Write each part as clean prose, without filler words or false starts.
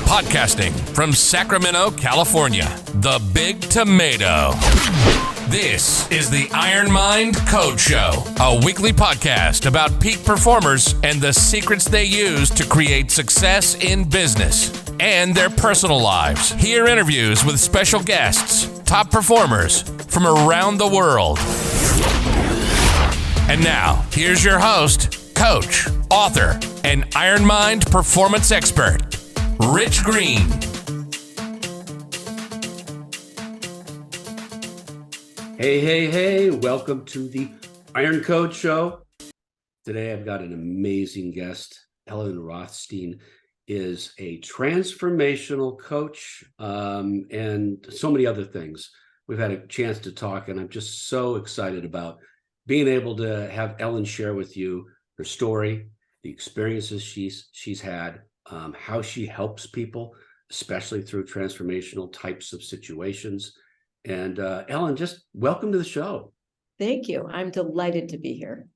Podcasting from Sacramento, California, the Big Tomato. This is the IronCode Show, a weekly podcast about peak performers and the secrets they use to create success in business and their personal lives. Hear interviews with special guests, top performers from around the world. And now, here's your host, coach, author, and IronMind performance expert, Rich Green. Hey, welcome to the IronCode Show. Today I've got an amazing guest. Ellen Rothstein is a transformational coach and so many other things. We've had a chance to talk, and I'm just so excited about being able to have Ellen share with you her story, the experiences she's had, how she helps people, especially through transformational types of situations. And Ellen, just welcome to the show. Thank you. I'm delighted to be here.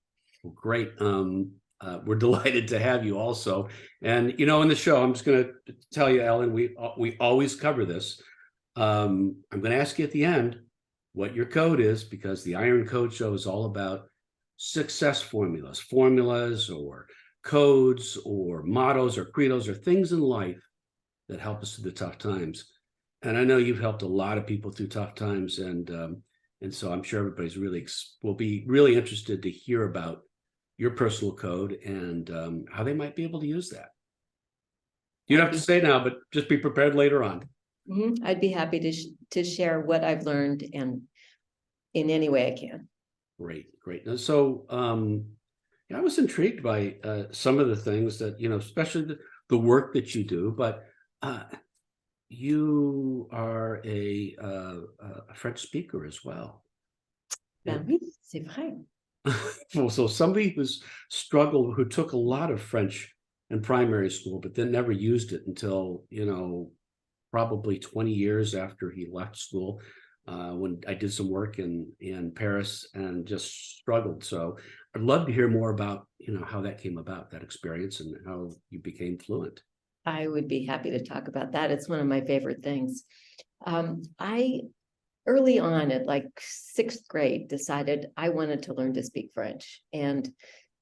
Well, great. We're delighted to have you also. And, you know, in the show, I'm just going to tell you, Ellen, we always cover this. I'm going to ask you at the end what your code is, because the IronCode Show is all about success formulas or codes or mottos or credos or things in life that help us through the tough times. And I know you've helped a lot of people through tough times, and so I'm sure everybody's will be really interested to hear about your personal code and how they might be able to use that. You don't have to say now, but just be prepared later on. Mm-hmm. I'd be happy to share what I've learned and in any way I can. Great. Now, so I was intrigued by some of the things that, you know, especially the work that you do, but you are a French speaker as well. Oui, c'est vrai. So somebody who took a lot of French in primary school, but then never used it until, you know, probably 20 years after he left school, when I did some work in Paris and just struggled. So I'd love to hear more about, you know, how that came about, that experience, and how you became fluent. I would be happy to talk about that. It's one of my favorite things. I early on at like 6th grade decided I wanted to learn to speak French. And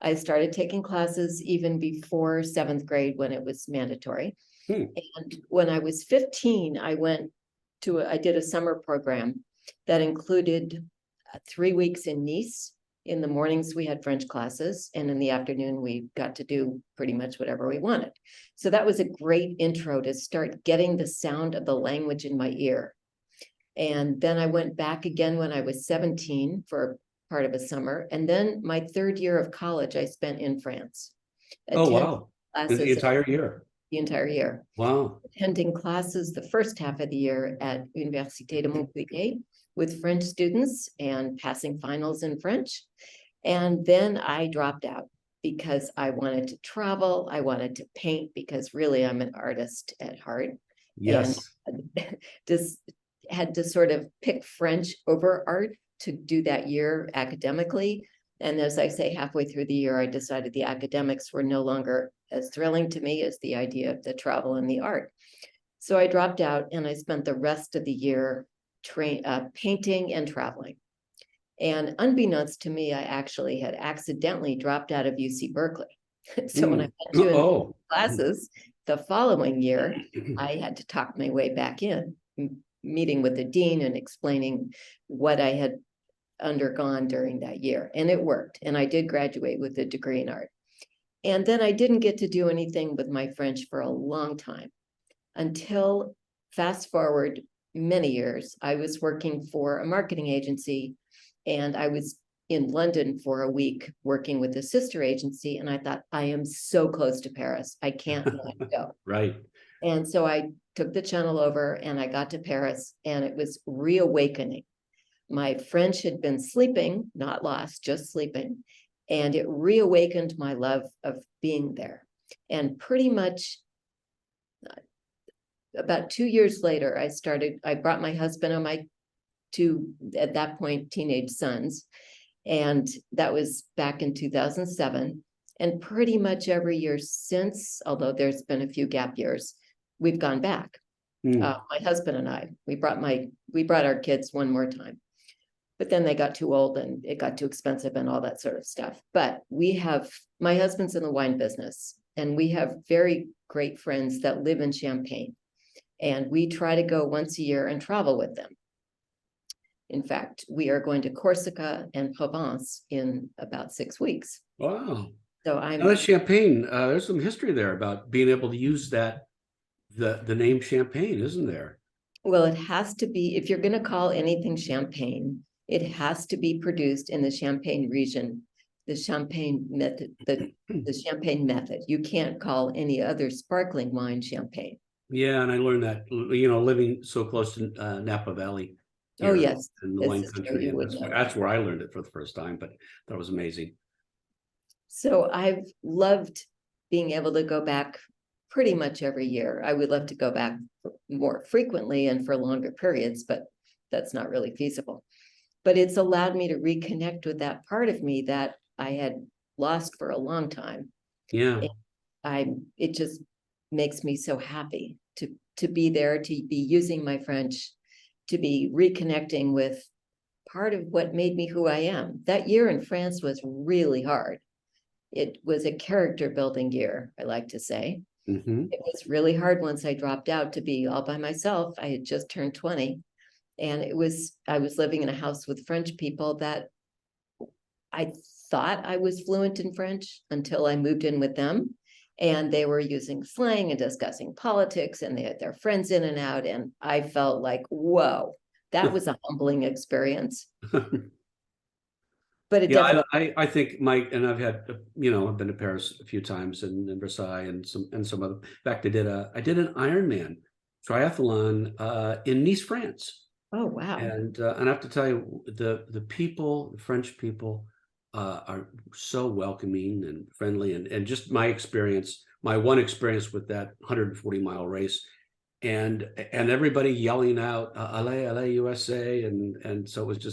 I started taking classes even before 7th grade when it was mandatory. And when I was 15, I did a summer program that included 3 weeks in Nice. In the mornings, we had French classes, and in the afternoon, we got to do pretty much whatever we wanted. So that was a great intro to start getting the sound of the language in my ear. And then I went back again when I was 17 for part of a summer. And then my 3rd year of college, I spent in France. Oh, wow. The entire year. The entire year. Wow. Attending classes the first half of the year at Université de Montpellier with French students and passing finals in French. And then I dropped out because I wanted to travel. I wanted to paint because really I'm an artist at heart. Yes. And just had to sort of pick French over art to do that year academically. And as I say, halfway through the year, I decided the academics were no longer as thrilling to me as the idea of the travel and the art. So I dropped out, and I spent the rest of the year painting and traveling. And unbeknownst to me, I actually had accidentally dropped out of UC Berkeley. So when I went to classes the following year, I had to talk my way back in, meeting with the dean and explaining what I had undergone during that year. And it worked. And I did graduate with a degree in art. And then I didn't get to do anything with my French for a long time, until fast forward many years, I was working for a marketing agency, and I was in London for a week working with a sister agency. And I thought, I am so close to Paris. I can't let go. Right. And so I took the channel over and I got to Paris, and it was reawakening. My French had been sleeping, not lost, just sleeping. And it reawakened my love of being there. And pretty much about 2 years later, I brought my husband and my 2, at that point, teenage sons. And that was back in 2007. And pretty much every year since, although there's been a few gap years, we've gone back. My husband and I, we brought our kids one more time, but then they got too old and it got too expensive and all that sort of stuff. But my husband's in the wine business, and we have very great friends that live in Champagne, and we try to go once a year and travel with them. In fact, we are going to Corsica and Provence in about 6 weeks. Wow. So Now that Champagne, there's some history there about being able to use that, the name Champagne, isn't there? Well, it has to be, if you're going to call anything Champagne, it has to be produced in the Champagne region, the Champagne method, the Champagne method. You can't call any other sparkling wine Champagne. Yeah, and I learned that, living so close to Napa Valley. Oh, yes. In the wine country, and that's where I learned it for the first time, but that was amazing. So I've loved being able to go back pretty much every year. I would love to go back more frequently and for longer periods, but that's not really feasible. But it's allowed me to reconnect with that part of me that I had lost for a long time. Yeah. It just makes me so happy to be there, to be using my French, to be reconnecting with part of what made me who I am. That year in France was really hard. It was a character building year, I like to say. Mm-hmm. It was really hard once I dropped out to be all by myself. I had just turned 20, and I was living in a house with French people that I thought I was fluent in French until I moved in with them. And they were using slang and discussing politics, and they had their friends in and out. And I felt like, whoa, that was a humbling experience. But it definitely. I think and I've had, I've been to Paris a few times, and Versailles and some other. In fact, I did an Ironman triathlon in Nice, France. Oh, wow. And I have to tell you, the people, the French people, are so welcoming and friendly, and just my one experience with that 140-mile race, and everybody yelling out "Allez, allez, USA," and so it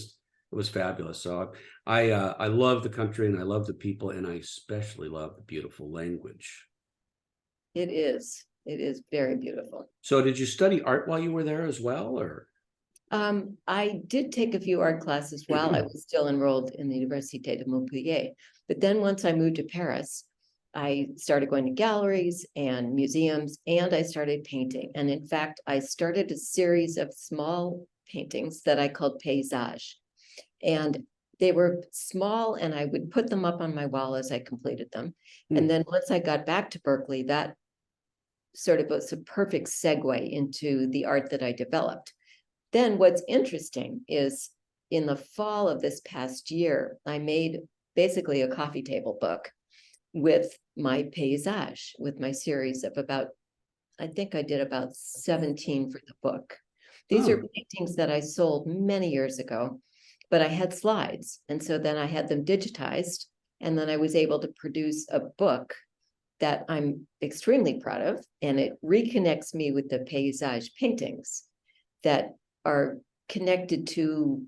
was fabulous. So I love the country, and I love the people, and I especially love the beautiful language. It is very beautiful. So did you study art while you were there as well, or? I did take a few art classes while I was still enrolled in the Université de Montpellier. But then once I moved to Paris, I started going to galleries and museums, and I started painting. And in fact, I started a series of small paintings that I called paysage. And they were small, and I would put them up on my wall as I completed them. And then once I got back to Berkeley, that sort of was a perfect segue into the art that I developed. Then what's interesting is in the fall of this past year, I made basically a coffee table book with my paysage, with my series of I think I did about 17 for the book. These are paintings that I sold many years ago, but I had slides. And so then I had them digitized, and then I was able to produce a book that I'm extremely proud of. And it reconnects me with the paysage paintings that are connected to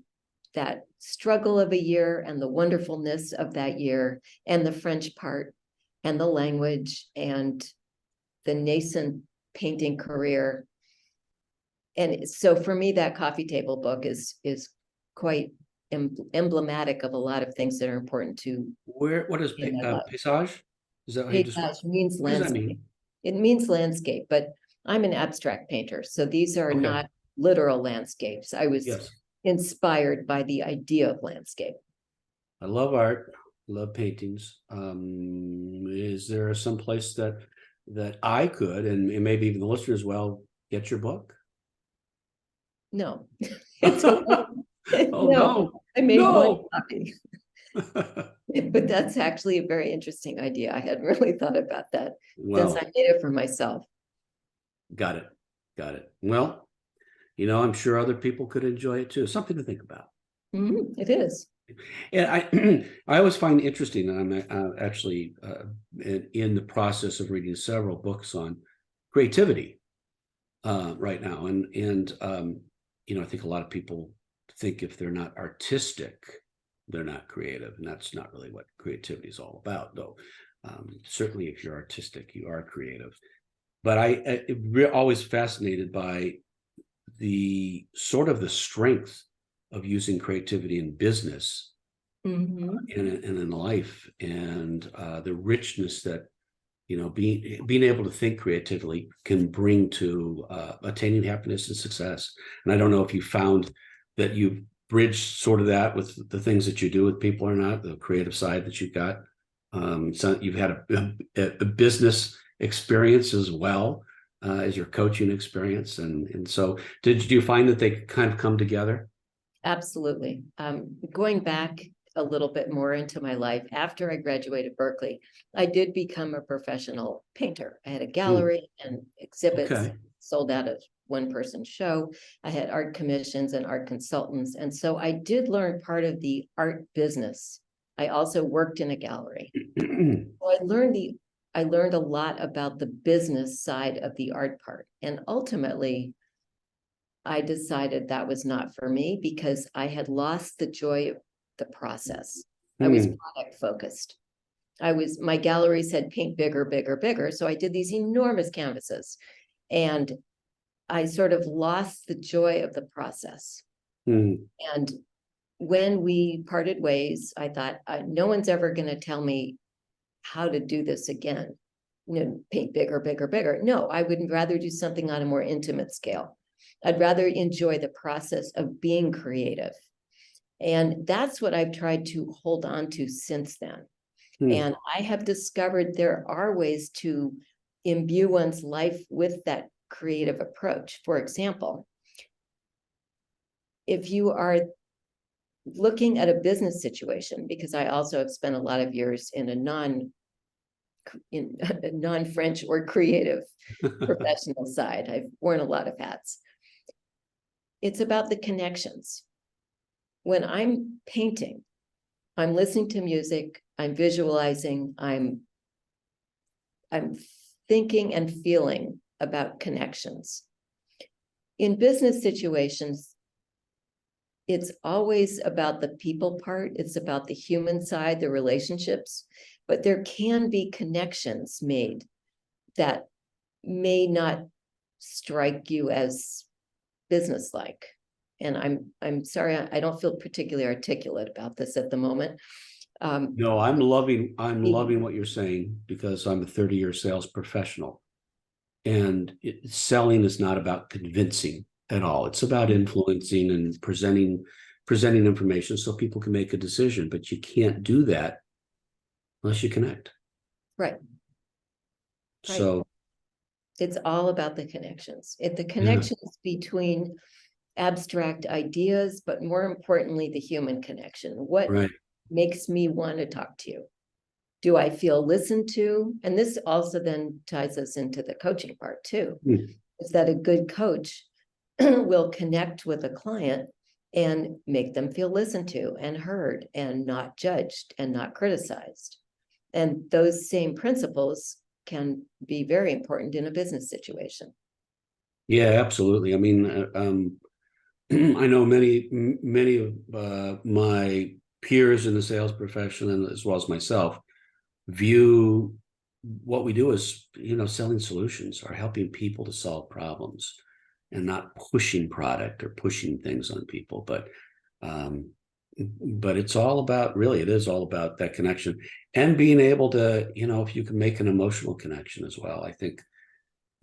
that struggle of a year and the wonderfulness of that year, and the French part and the language and the nascent painting career. And so for me, that coffee table book is quite emblematic of a lot of things that are important to. What is paysage? Is that how you describe? Paysage means What does that landscape. mean? It means landscape, but I'm an abstract painter, so these are not literal landscapes. I was inspired by the idea of landscape. I love art, love paintings. Is there some place that I could, and maybe even the listeners, get your book? No. No. I made one copy. But that's actually a very interesting idea. I hadn't really thought about that since I made it for myself. Got it. Well, I'm sure other people could enjoy it too. Something to think about. It is. And I always find interesting, and I'm actually in the process of reading several books on creativity right now. And I think a lot of people think if they're not artistic, they're not creative. And that's not really what creativity is all about, though. Certainly, if you're artistic, you are creative. but always fascinated by the sort of the strength of using creativity in business and in life, and the richness that being able to think creatively can bring to attaining happiness and success. And I don't know if you found that you bridged sort of that with the things that you do with people or not, the creative side that you've got. So you've had a business experience as well as your coaching experience. And so did you find that they kind of come together? Absolutely. Going back a little bit more into my life, after I graduated Berkeley, I did become a professional painter. I had a gallery and exhibits, Okay. sold out a one-person show. I had art commissions and art consultants. And so I did learn part of the art business. I also worked in a gallery. So I learned a lot about the business side of the art part. And ultimately, I decided that was not for me because I had lost the joy of the process. I was product focused. My gallery said paint bigger, bigger, bigger. So I did these enormous canvases and I sort of lost the joy of the process. And when we parted ways, I thought, no one's ever going to tell me how to do this again. Paint bigger, bigger, bigger. No, I would rather do something on a more intimate scale. I'd rather enjoy the process of being creative. And that's what I've tried to hold on to since then. And I have discovered there are ways to imbue one's life with that creative approach. For example, if you are looking at a business situation, because I also have spent a lot of years in a non-French or creative professional side. I've worn a lot of hats. It's about the connections. When I'm painting, I'm listening to music, I'm visualizing, I'm thinking and feeling about connections. In business situations, it's always about the people part. It's about the human side, the relationships, but there can be connections made that may not strike you as businesslike. And I'm sorry, I don't feel particularly articulate about this at the moment. No, I'm loving what you're saying because I'm a 30-year sales professional, and selling is not about convincing at all. It's about influencing and presenting information so people can make a decision. But you can't do that unless you connect. Right. So it's all about the connections. The connections between abstract ideas, but more importantly, the human connection. What makes me want to talk to you? Do I feel listened to? And this also then ties us into the coaching part too. Is that a good coach will connect with a client and make them feel listened to and heard and not judged and not criticized. And those same principles can be very important in a business situation. Yeah, absolutely. I mean, I know many of my peers in the sales profession, and as well as myself, view what we do as selling solutions or helping people to solve problems, and not pushing product or pushing things on people. But it's all about, really, it is all about that connection and being able to, if you can make an emotional connection as well. I think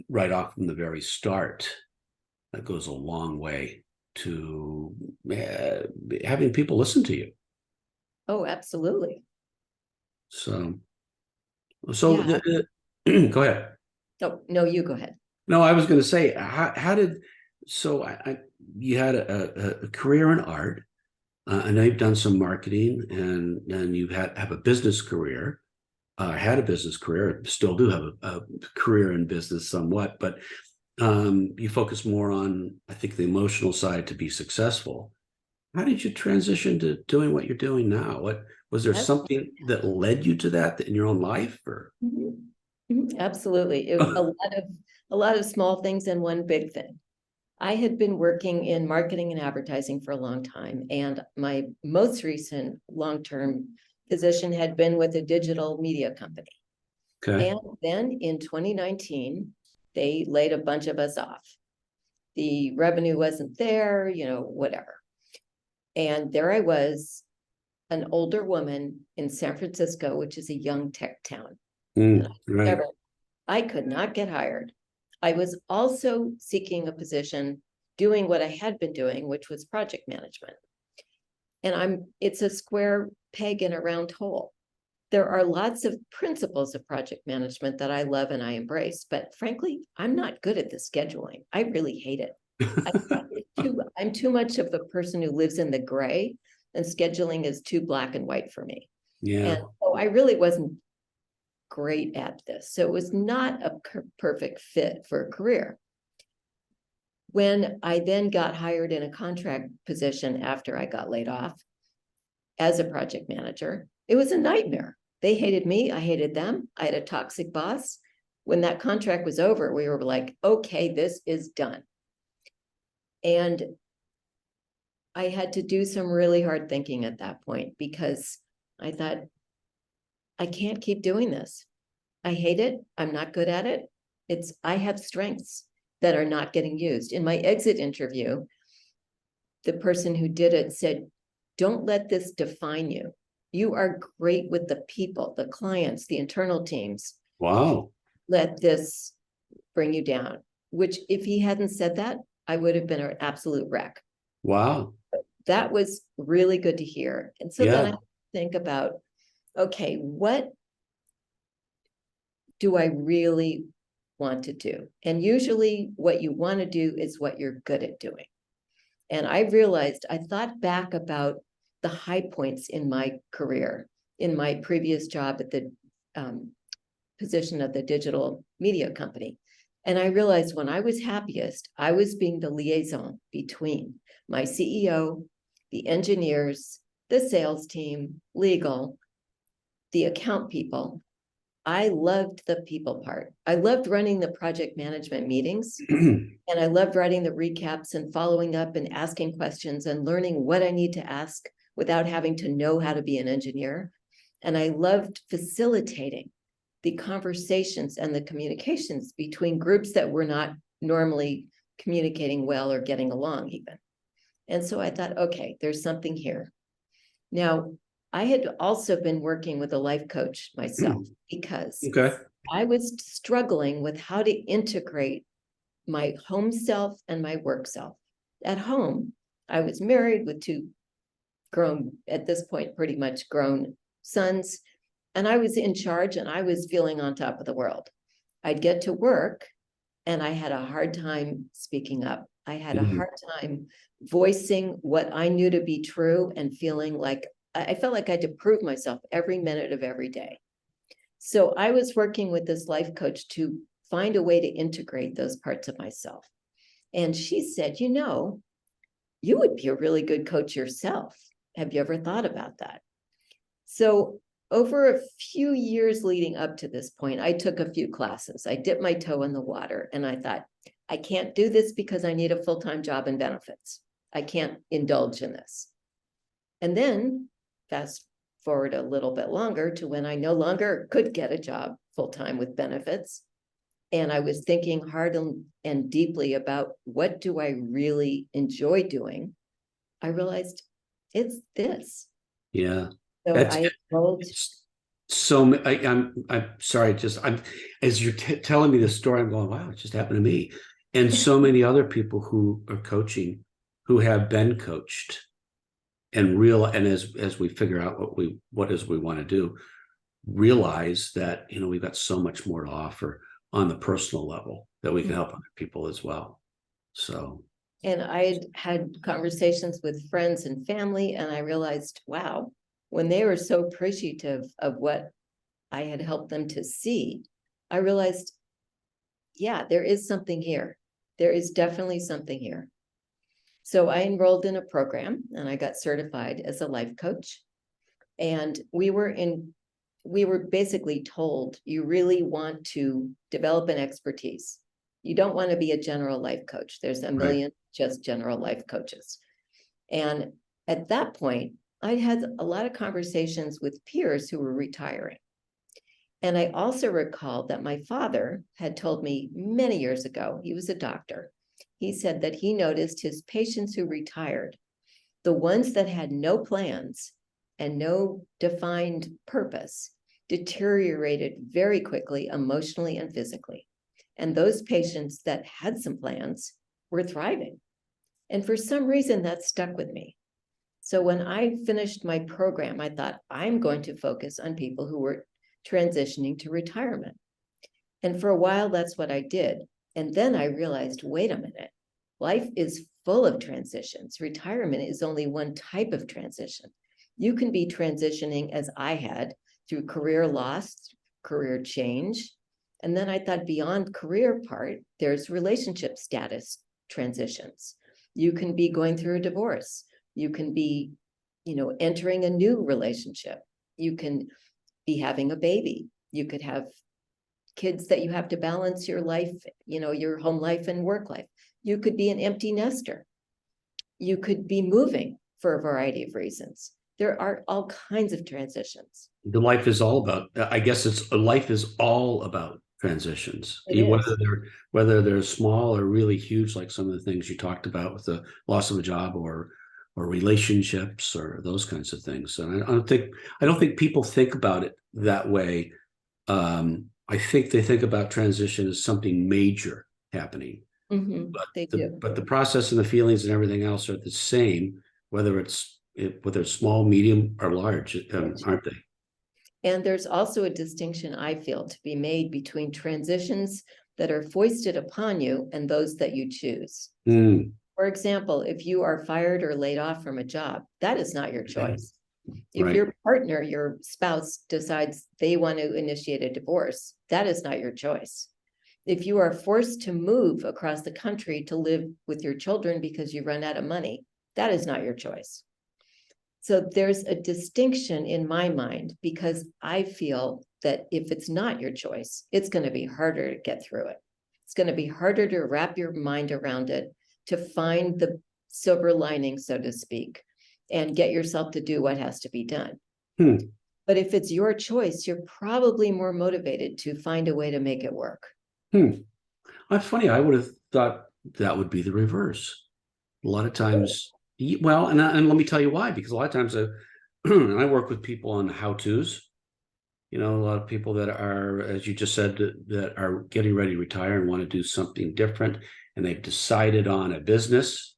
right off from the very start, that goes a long way to having people listen to you. Oh, absolutely. So Yeah. Go ahead. Oh, no, you go ahead. No, I was going to say, you had a career in art. I know you've done some marketing, and you have a business career. Had a business career, still do have a career in business somewhat, but you focus more on, I think, the emotional side to be successful. How did you transition to doing what you're doing now? What was there something that led you to that in your own life, or? Absolutely. It was a lot of small things and one big thing. I had been working in marketing and advertising for a long time, and my most recent long-term position had been with a digital media company. Okay. And then in 2019, They laid a bunch of us off. The revenue wasn't there, whatever. And there I was, an older woman in San Francisco, which is a young tech town. Right. I could not get hired. I was also seeking a position doing what I had been doing, which was project management. And it's a square peg in a round hole. There are lots of principles of project management that I love and I embrace, but frankly, I'm not good at the scheduling. I really hate it. I'm too much of the person who lives in the gray, and scheduling is too black and white for me. Yeah. And so I really wasn't great at this. So it was not a perfect fit for a career. When I then got hired in a contract position after I got laid off as a project manager, it was a nightmare. They hated me. I hated them. I had a toxic boss. When that contract was over, we were like, okay, this is done. And I had to do some really hard thinking at that point, because I thought, I can't keep doing this. I hate it. I'm not good at it. I have strengths that are not getting used. In my exit interview, the person who did it said, don't let this define you. You are great with the people, the clients, the internal teams. Wow. Let this bring you down, which if he hadn't said that, I would have been an absolute wreck. Wow. That was really good to hear. And so then I think about, okay, what do I really want to do? And usually what you want to do is what you're good at doing. And I realized, I thought back about the high points in my career, in my previous job at the position of the digital media company. And I realized when I was happiest, I was being the liaison between my CEO, the engineers, the sales team, legal, the account people. I loved the people part. I loved running the project management meetings, and I loved writing the recaps and following up and asking questions and learning what I need to ask without having to know how to be an engineer. And I loved facilitating the conversations and the communications between groups that were not normally communicating well or getting along even. And so I thought, okay, there's something here. Now, I had also been working with a life coach myself because I was struggling with how to integrate my home self and my work self. At home, I was married with two grown, at this point, pretty much grown sons, and I was in charge and I was feeling on top of the world. I'd get to work and I had a hard time speaking up. I had a hard time voicing what I knew to be true and feeling like I felt like I had to prove myself every minute of every day. So I was working with this life coach to find a way to integrate those parts of myself. And she said, you would be a really good coach yourself. Have you ever thought about that? So over a few years leading up to this point, I took a few classes. I dipped my toe in the water and I thought, I can't do this because I need a full-time job and benefits. I can't indulge in this. And then fast forward a little bit longer to when I no longer could get a job full-time with benefits. And I was thinking hard and deeply about what do I really enjoy doing? I realized it's this. Yeah. So I told. So I'm sorry, as you're telling me this story, I'm going, wow, it just happened to me. And so many other people who are coaching, who have been coached and as we figure out what we want to do, realize that, we've got so much more to offer on the personal level that we can help other people as well. So. And I had conversations with friends and family, and I realized, wow, when they were so appreciative of what I had helped them to see, I realized, yeah, there is something here. There is definitely something here. So I enrolled in a program and I got certified as a life coach. And we were basically told, you really want to develop an expertise. You don't want to be a general life coach. There's a million just general life coaches. And at that point, I had a lot of conversations with peers who were retiring. And I also recalled that my father had told me many years ago, he was a doctor. He said that he noticed his patients who retired, the ones that had no plans and no defined purpose, deteriorated very quickly emotionally and physically. And those patients that had some plans were thriving. And for some reason that stuck with me. So when I finished my program, I thought, I'm going to focus on people who were transitioning to retirement. And for a while, that's what I did. And then I realized, wait a minute, life is full of transitions. Retirement is only one type of transition. You can be transitioning, as I had, through career loss, career change. And then I thought beyond career part, there's relationship status transitions. You can be going through a divorce. You can be, entering a new relationship. You can be having a baby. You could have kids that you have to balance your life, your home life and work life. You could be an empty nester. You could be moving for a variety of reasons. There are all kinds of transitions. The life is all about, I guess life is all about transitions, whether they're small or really huge, like some of the things you talked about with the loss of a job or relationships or those kinds of things. And I don't think people think about it that way. I think they think about transition as something major happening. Mm-hmm, they do. But the process and the feelings and everything else are the same, whether it's small, medium, or large, aren't they? And there's also a distinction, I feel, to be made between transitions that are foisted upon you and those that you choose. Mm. For example, if you are fired or laid off from a job, that is not your choice. If Right. your partner, your spouse, decides they want to initiate a divorce, that is not your choice. If you are forced to move across the country to live with your children because you run out of money, that is not your choice. So there's a distinction in my mind, because I feel that if it's not your choice, it's going to be harder to get through it. It's going to be harder to wrap your mind around it, to find the silver lining, so to speak, and get yourself to do what has to be done. But if it's your choice, you're probably more motivated to find a way to make it work. That's funny. I would have thought that would be the reverse. A lot of times, well, and let me tell you why, because a lot of times and I work with people on how-tos, a lot of people that are, as you just said, that are getting ready to retire and want to do something different, and they've decided on a business.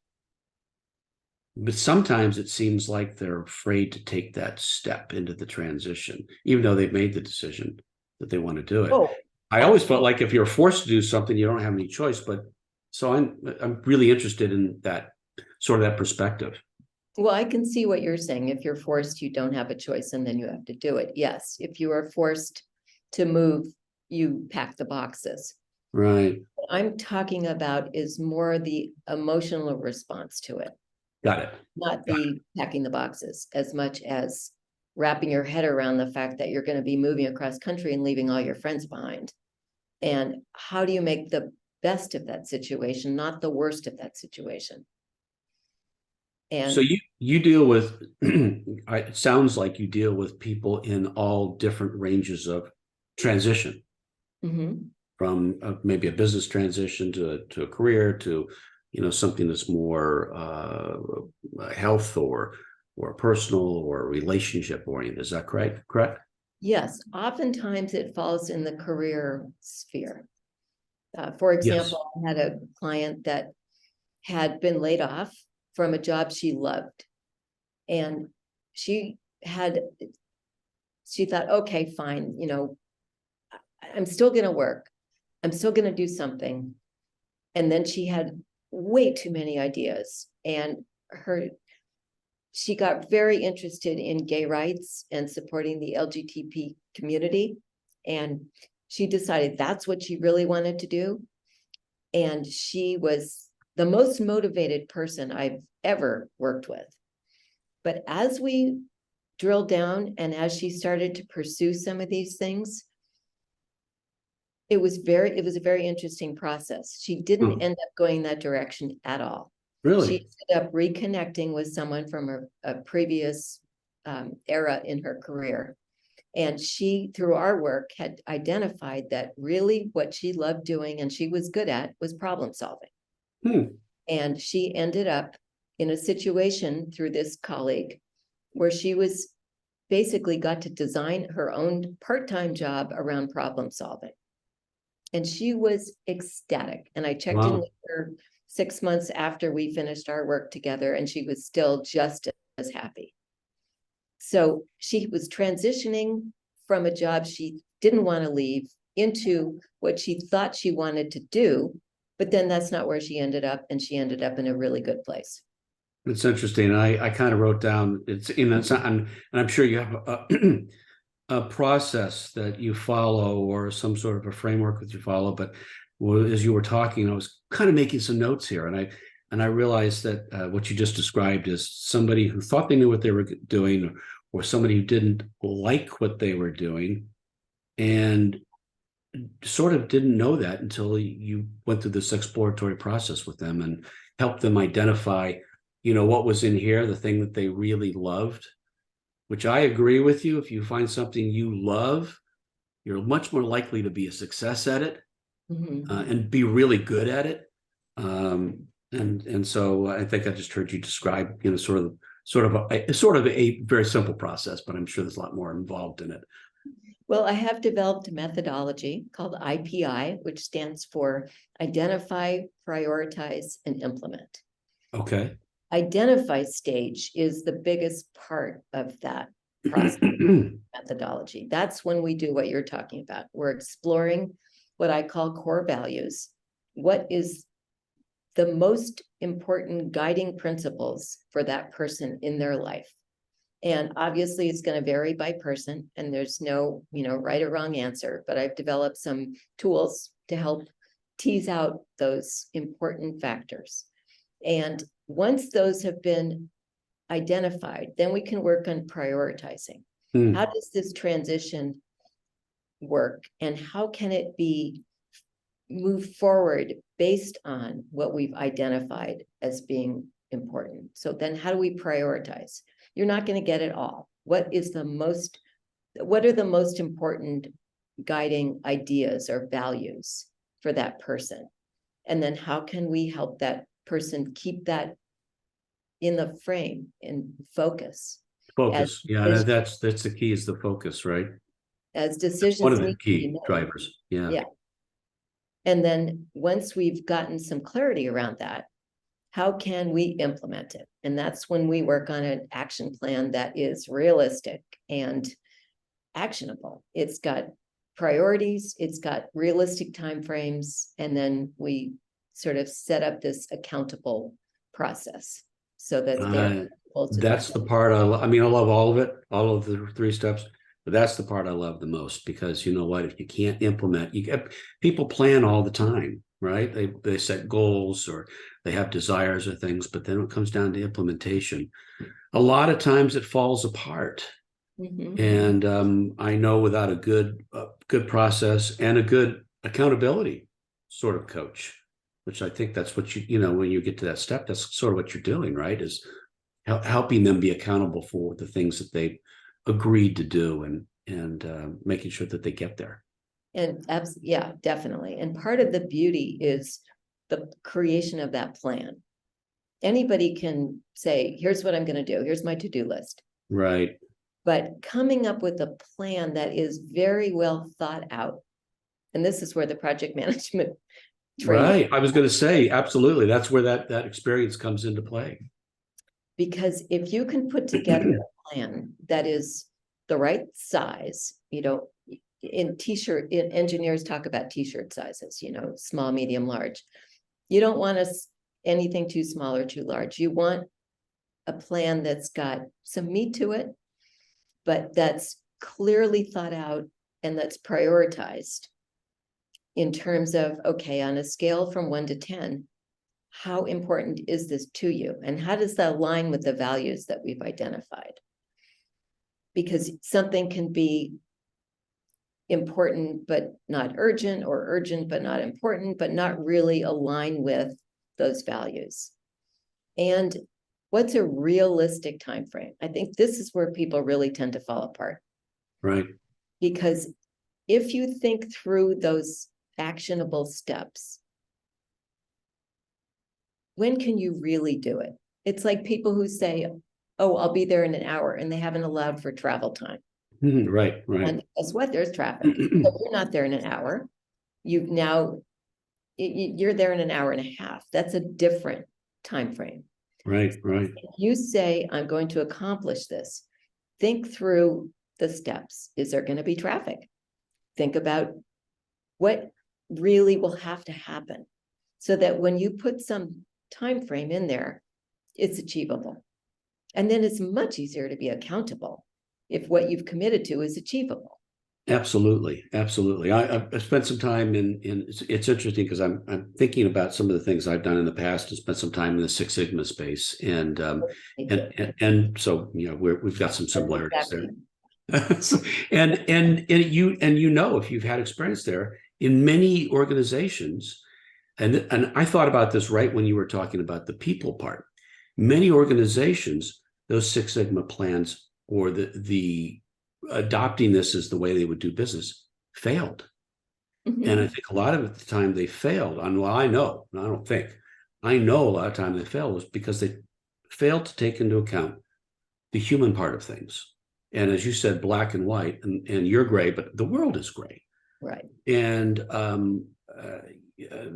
But sometimes it seems like they're afraid to take that step into the transition, even though they've made the decision that they want to do it. Oh, I always felt like if you're forced to do something, you don't have any choice. But so I'm really interested in that sort of that perspective. Well, I can see what you're saying. If you're forced, you don't have a choice, and then you have to do it. Yes. If you are forced to move, you pack the boxes. Right. What I'm talking about is more the emotional response to it. Got it. Not the packing the boxes, as much as wrapping your head around the fact that you're going to be moving across country and leaving all your friends behind. And how do you make the best of that situation, not the worst of that situation? And so you deal with, it sounds like you deal with people in all different ranges of transition, from maybe a business transition to a career, to something that's more health or personal or relationship oriented. Is that correct? yes, oftentimes it falls in the career sphere. For example, I had a client that had been laid off from a job she loved. And she thought, okay, fine, I'm still going to work. I'm still going to do something. And then she had way too many ideas. And she got very interested in gay rights and supporting the LGBT community. And she decided that's what she really wanted to do. And she was the most motivated person I've ever worked with. But as we drilled down and as she started to pursue some of these things, it was a very interesting process. She didn't end up going that direction at all. Really? She ended up reconnecting with someone from a previous era in her career. And she, through our work, had identified that really what she loved doing and she was good at was problem solving. And she ended up in a situation through this colleague where she was basically got to design her own part-time job around problem solving. And she was ecstatic. And I checked in with her 6 months after we finished our work together, and she was still just as happy. So she was transitioning from a job she didn't want to leave into what she thought she wanted to do, but then that's not where she ended up, and she ended up in a really good place. It's interesting. I kind of wrote down it's and I'm sure you have a process that you follow or some sort of a framework that you follow. But as you were talking, I was kind of making some notes here, and I realized that what you just described is somebody who thought they knew what they were doing, or somebody who didn't like what they were doing, and sort of didn't know that until you went through this exploratory process with them and helped them identify, what was in here, the thing that they really loved, which I agree with you. If you find something you love, you're much more likely to be a success at it, and be really good at it. And so I think I just heard you describe, sort of a very simple process, but I'm sure there's a lot more involved in it. Well, I have developed a methodology called IPI, which stands for Identify, Prioritize, and Implement. Okay. Identify stage is the biggest part of that process methodology. That's when we do what you're talking about. We're exploring what I call core values. What is the most important guiding principles for that person in their life? And obviously it's going to vary by person, and there's no, right or wrong answer, but I've developed some tools to help tease out those important factors. And once those have been identified, then we can work on prioritizing. How does this transition work, and how can it be moved forward based on what we've identified as being important? So then how do we prioritize? You're not going to get it all. What are the most important guiding ideas or values for that person? And then how can we help that person keep that in the frame and focus? Yeah, that's the key, is the focus, right? As decisions, one of the key drivers. Yeah. And then once we've gotten some clarity around that, how can we implement it? And that's when we work on an action plan that is realistic and actionable. It's got priorities, it's got realistic timeframes, and then we sort of set up this accountable process so that that's the part I love. I mean, I love all of it, all of the 3 steps, but that's the part I love the most, because you know what? If you can't implement, people plan all the time, right? They set goals, or they have desires or things, but then when it comes down to implementation, a lot of times it falls apart. And I know without a good process and a good accountability sort of coach, which I think that's what when you get to that step, that's sort of what you're doing, right? Is helping them be accountable for the things that they agreed to do, and making sure that they get there. And yeah, definitely. And part of the beauty is the creation of that plan. Anybody can say, here's what I'm going to do. Here's my to-do list. Right. But coming up with a plan that is very well thought out. And this is where the project management training. Right. I was going to say, absolutely. That's where that experience comes into play. Because if you can put together a plan that is the right size, engineers talk about t-shirt sizes, small, medium, large. You don't want anything too small or too large. You want a plan that's got some meat to it, but that's clearly thought out and that's prioritized in terms of, okay, on a scale from 1 to 10, how important is this to you? And how does that align with the values that we've identified? Because something can be important, but not urgent, or urgent, but not important, but not really align with those values. And what's a realistic time frame? I think this is where people really tend to fall apart. Right. Because if you think through those actionable steps, when can you really do it? It's like people who say, oh, I'll be there in an hour, and they haven't allowed for travel time. Right. Right. And guess what? There's traffic. So you're not there in an hour. You've now, you're there in an hour and a half. That's a different time frame. Right. Right. If you say, I'm going to accomplish this, think through the steps. Is there going to be traffic? Think about what really will have to happen so that when you put some time frame in there, it's achievable. And then it's much easier to be accountable if what you've committed to is achievable. Absolutely, absolutely. I've spent some time in it's interesting because I'm thinking about some of the things I've done in the past and spent some time in the Six Sigma space, and so we've got some similarities there. So, and you know, if you've had experience there in many organizations, and I thought about this right when you were talking about the people part. Many organizations, those Six Sigma plans or the adopting this as the way they would do business failed. Mm-hmm. And I think a lot of the time they failed on, well, I know a lot of time they failed was because they failed to take into account the human part of things. And as you said, black and white, and you're gray, but the world is gray. Right. And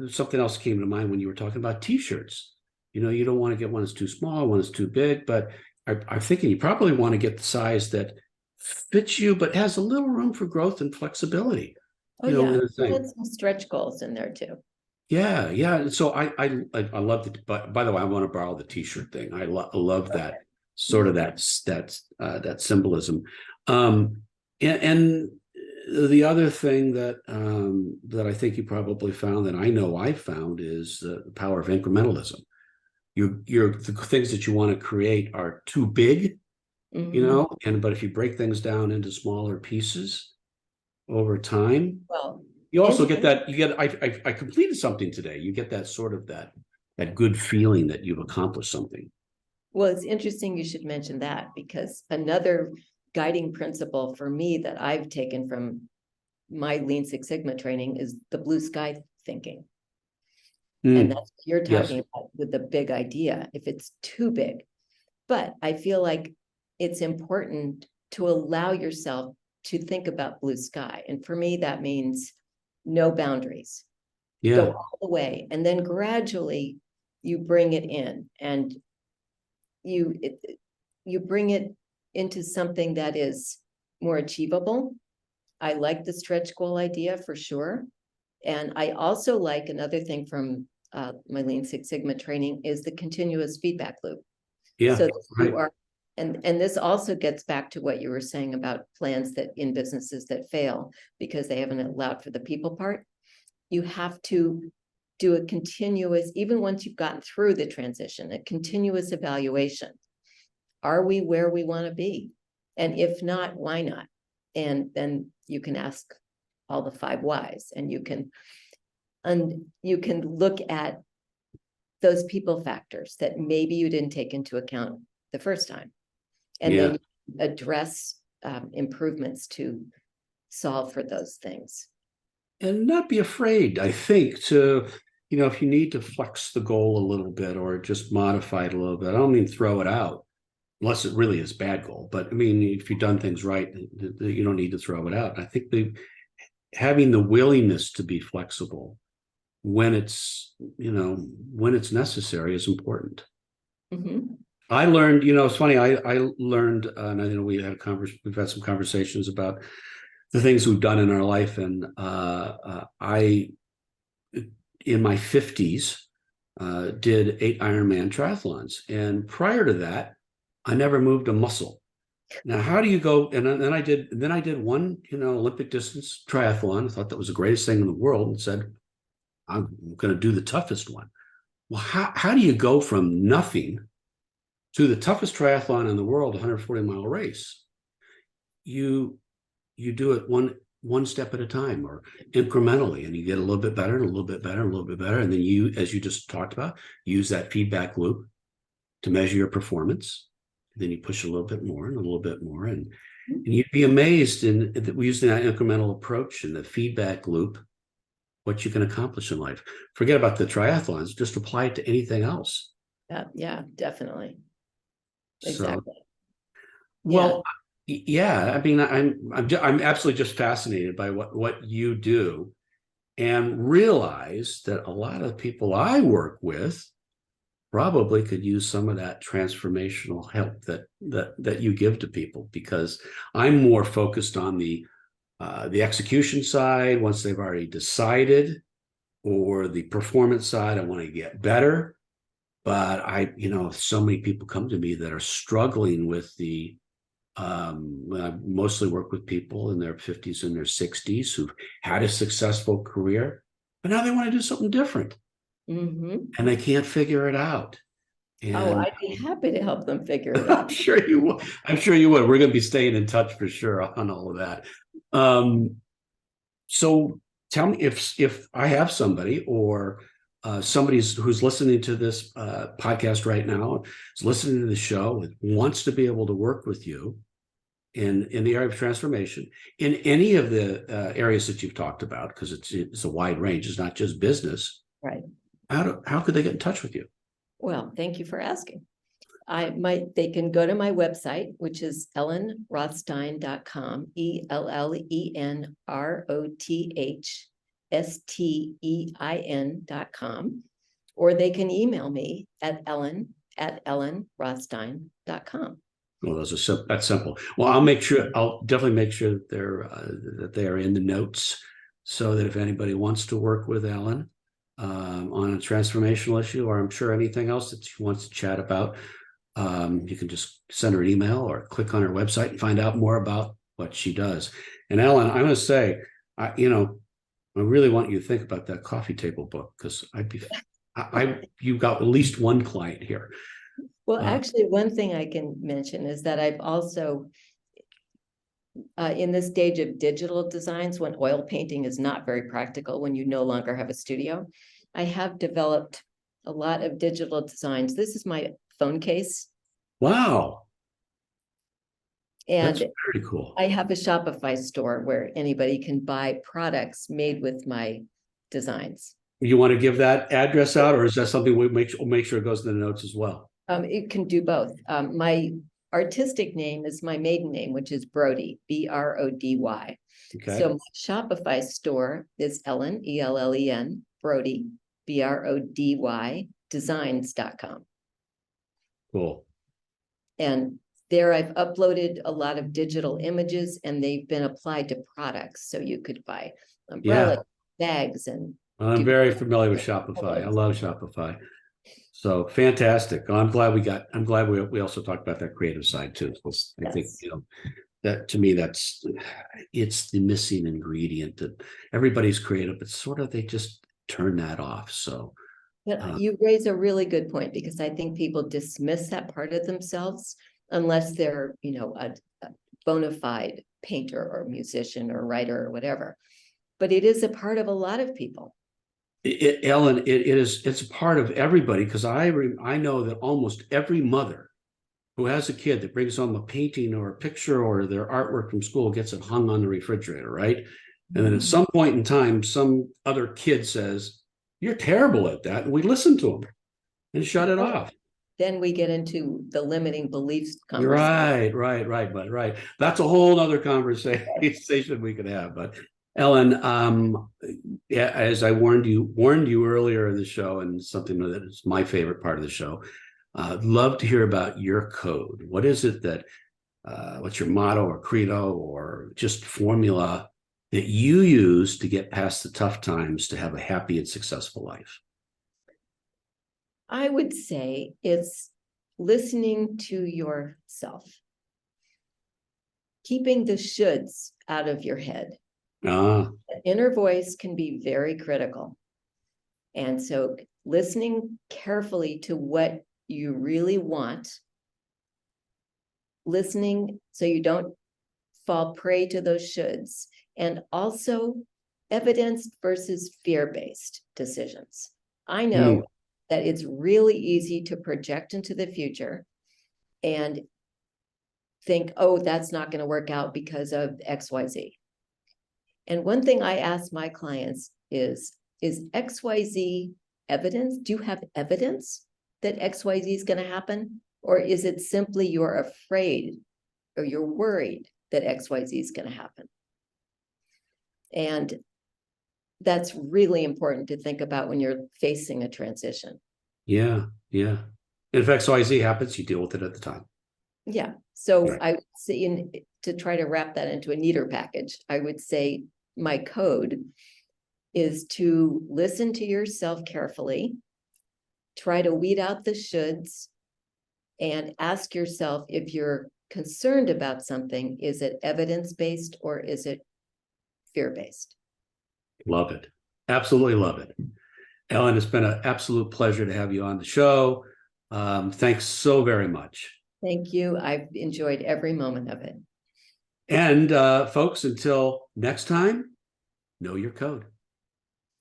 something else came to mind when you were talking about T-shirts. You don't want to get one that's too small, one that's too big, but I'm thinking you probably want to get the size that fits you, but has a little room for growth and flexibility. Oh, yeah. Put some stretch goals in there too. Yeah, yeah. So I love it. But by the way, I want to borrow the T-shirt thing. I love that sort of that symbolism. And the other thing that I think you probably found, that I know I found, is the power of incrementalism. The things that you want to create are too big, but if you break things down into smaller pieces over time, well, you also get that. I completed something today. You get that sort of that good feeling that you've accomplished something. Well, it's interesting you should mention that, because another guiding principle for me that I've taken from my Lean Six Sigma training is the blue sky thinking. And that's what you're talking about with the big idea, if it's too big. But I feel like it's important to allow yourself to think about blue sky. And for me, that means no boundaries. Go all the way. And then gradually you bring it in, and you bring it into something that is more achievable. I like the stretch goal idea for sure. And I also like another thing from my Lean Six Sigma training is the continuous feedback loop. Yeah. So you are, and this also gets back to what you were saying about plans that in businesses that fail because they haven't allowed for the people part. You have to do a continuous, even once you've gotten through the transition, a continuous evaluation. Are we where we want to be? And if not, why not? And then you can ask all the 5 whys, and you can look at those people factors that maybe you didn't take into account the first time, and then address improvements to solve for those things. And not be afraid, I think, to, if you need to flex the goal a little bit or just modify it a little bit. I don't mean throw it out, unless it really is a bad goal. But I mean, if you've done things right, you don't need to throw it out. I think having the willingness to be flexible when it's necessary is important. Mm-hmm. I learned, it's funny. I learned, and I know we've had some conversations about the things we've done in our life, and I, in my 50s, did 8 Ironman triathlons, and prior to that, I never moved a muscle. Now, how do you go? And then I did one, Olympic distance triathlon. I thought that was the greatest thing in the world, and said, I'm going to do the toughest one. Well, how do you go from nothing to the toughest triathlon in the world, 140-mile race? You do it one step at a time, or incrementally, and you get a little bit better and a little bit better and a little bit better. And then you, as you just talked about, use that feedback loop to measure your performance. And then you push a little bit more and a little bit more. And And you'd be amazed in using that incremental approach and the feedback loop, what you can accomplish in life. Forget about the triathlons, just apply it to anything else. Yeah, definitely. So, Exactly. well, yeah, I mean, I'm absolutely just fascinated by what you do, and realize that a lot of the people I work with probably could use some of that transformational help that you give to people, because I'm more focused on the execution side once they've already decided, or the performance side. I want to get better, but so many people come to me that are struggling with the I mostly work with people in their 50s and their 60s who've had a successful career, but now they want to do something different, Mm-hmm. and they can't figure it out. Oh, And I'd be happy to help them figure it I'm out. sure you will. I'm sure you would. We're going to be staying in touch for sure on all of that. So tell me, if I have somebody, or somebody who's listening to this podcast right now, is listening to the show, wants to be able to work with you in the area of transformation in any of the areas that you've talked about, because it's a wide range. It's not just business. Right. How could they get in touch with you? Well, thank you for asking. They can go to my website, which is ellenrothstein.com, ELLENROTHSTEIN.com, or they can email me at ellen@ellenrothstein.com. Well, that's simple. Well, I'll definitely make sure that they are in the notes, so that if anybody wants to work with Ellen on a transformational issue, or I'm sure anything else that she wants to chat about, you can just send her an email or click on her website and find out more about what she does. And Ellen, I'm going to say, I really want you to think about that coffee table book, because you got at least one client here. Well, actually, one thing I can mention is that I've also, in this stage of digital designs, when oil painting is not very practical, when you no longer have a studio, I have developed a lot of digital designs. This is my phone case. Wow. And that's very cool. I have a Shopify store where anybody can buy products made with my designs. You want to give that address out, or is that something we'll make sure it goes in the notes as well? It can do both. My artistic name is my maiden name, which is Brody, Brody. Okay. So my Shopify store is Ellen, ELLEN, Brody, BRODY, designs.com. Cool. And there I've uploaded a lot of digital images, and they've been applied to products. So you could buy umbrellas, bags, and I'm very familiar with Shopify. I love Shopify. So fantastic. I'm glad we also talked about that creative side too. I think, that to me, it's the missing ingredient, that everybody's creative, but sort of they just turn that off. So you raise a really good point, because I think people dismiss that part of themselves unless they're, a bona fide painter or musician or writer or whatever. But it is a part of a lot of people. Ellen, it's a part of everybody, because I know that almost every mother who has a kid that brings home a painting or a picture or their artwork from school gets it hung on the refrigerator, right? And then at some point in time, some other kid says, "You're terrible at that," and we listen to them and shut it off. Then we get into the limiting beliefs conversation. Right. That's a whole other conversation we could have. But Ellen, as I warned you earlier in the show, and something that is my favorite part of the show, I'd love to hear about your code. What is it what's your motto or credo or just formula that you use to get past the tough times to have a happy and successful life? I would say it's listening to yourself, keeping the shoulds out of your head. The inner voice can be very critical. And so listening carefully to what you really want, listening so you don't fall prey to those shoulds, and also evidence versus fear-based decisions. I know that it's really easy to project into the future, and think, oh, that's not going to work out because of XYZ. And one thing I ask my clients is XYZ evidence? Do you have evidence that XYZ is going to happen? Or is it simply you're afraid or you're worried that XYZ is going to happen? And that's really important to think about when you're facing a transition. Yeah. And if XYZ happens, you deal with it at the time. Yeah. So Right. I would say, to try to wrap that into a neater package, I would say my code is to listen to yourself carefully, try to weed out the shoulds, and ask yourself, if you're concerned about something, is it evidence-based or is it fear-based? Love it. Absolutely love it. Ellen, it's been an absolute pleasure to have you on the show. Thanks so very much. Thank you. I've enjoyed every moment of it. And folks, until next time, know your code.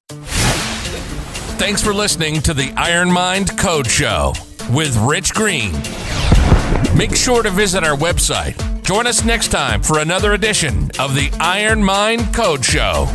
Thanks for listening to the Iron Mind Code Show with Rich Green. Make sure to visit our website. Join us next time for another edition of the Iron Mind Code Show.